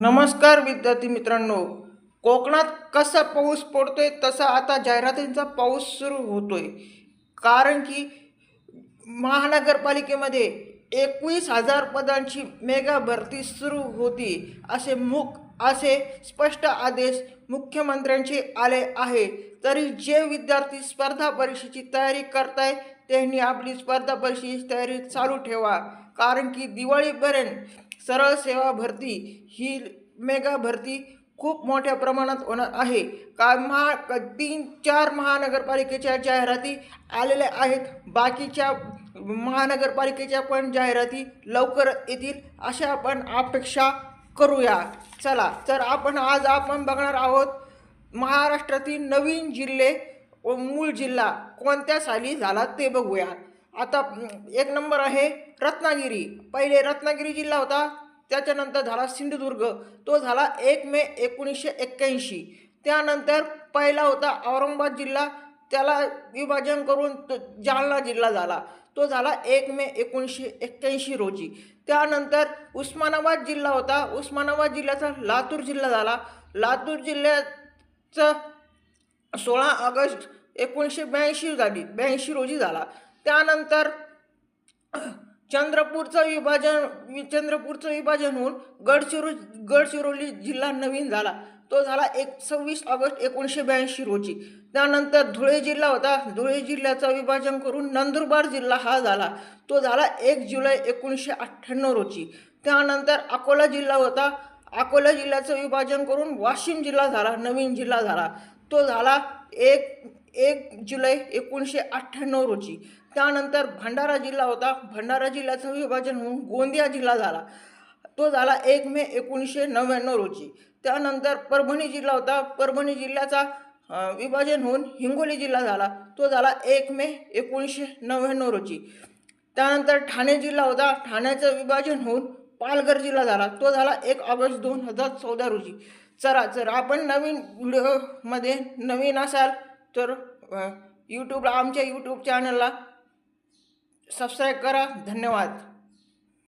नमस्कार विद्यार्थी मित्रांनो. कोकणात कसा पाऊस पडतोय तसा आता जाहिरातींचा पाऊस सुरू होतोय. कारण की महानगरपालिकेमध्ये 21,000 पदांची मेगा भरती सुरू होती असे स्पष्ट आदेश मुख्यमंत्र्यांचे आले आहे. तरी जे विद्यार्थी स्पर्धा परीक्षेची तयारी करताय त्यांनी आपली स्पर्धा परीक्षेची तयारी चालू ठेवा. कारण की दिवाळीपर्यंत सरळ सेवा भरती ही मेगा भरती खूप मोठ्या प्रमाणात होणार आहे. 3-4 महानगरपालिकेच्या जाहिराती आलेल्या आहेत. बाकीच्या महानगरपालिकेच्या पण जाहिराती लवकर येतील अशा आपण अपेक्षा करूया. चला तर आज आपण बघणार आहोत महाराष्ट्रातील नवीन जिल्हे व मूळ जिल्हा कोणत्या साली झाला ते बघूया. आता 1 नंबर आहे रत्नागिरी. पहिले रत्नागिरी जिल्हा होता, त्याच्यानंतर झाला सिंधुदुर्ग, तो झाला 1 मे 1981. त्यानंतर पहिला होता औरंगाबाद जिल्हा, त्याला विभाजन करून जालना जिल्हा झाला, तो झाला 1 मे 1981 रोजी. त्यानंतर उस्मानाबाद जिल्हा होता, उस्मानाबाद जिल्ह्याचा लातूर जिल्हा झाला, लातूर जिल्ह्याचं 16 ऑगस्ट 1982 रोजी झाला. त्यानंतर चंद्रपूरचं विभाजन होऊन गडचिरोली जिल्हा नवीन झाला, तो झाला 26 ऑगस्ट 1982 रोजी. त्यानंतर धुळे जिल्हा होता, धुळे जिल्ह्याचं विभाजन करून नंदुरबार जिल्हा हा झाला, तो झाला 1 जुलै 1998 रोजी. त्यानंतर अकोला जिल्हा होता, अकोला जिल्ह्याचं विभाजन करून वाशिम जिल्हा झाला, नवीन जिल्हा झाला, तो झाला 1 जुलै 1998 रोजी. त्यानंतर भंडारा जिल्हा होता, भंडारा जिल्ह्याचं विभाजन होऊन गोंदिया जिल्हा झाला, तो झाला 1 मे 1999 रोजी. त्यानंतर परभणी जिल्हा होता, परभणी जिल्ह्याचा विभाजन होऊन हिंगोली जिल्हा झाला, तो झाला 1 मे 1999 रोजी. त्यानंतर ठाणे जिल्हा होता, ठाण्याचं विभाजन होऊन पालघर जिल्हा झाला, तो झाला 1 ऑगस्ट 2014 रोजी. चला जर आपण नवीन व्हिडिओमध्ये नवीन असाल तर आमच्या यूट्यूब चॅनलला सबस्क्राईब करा. धन्यवाद.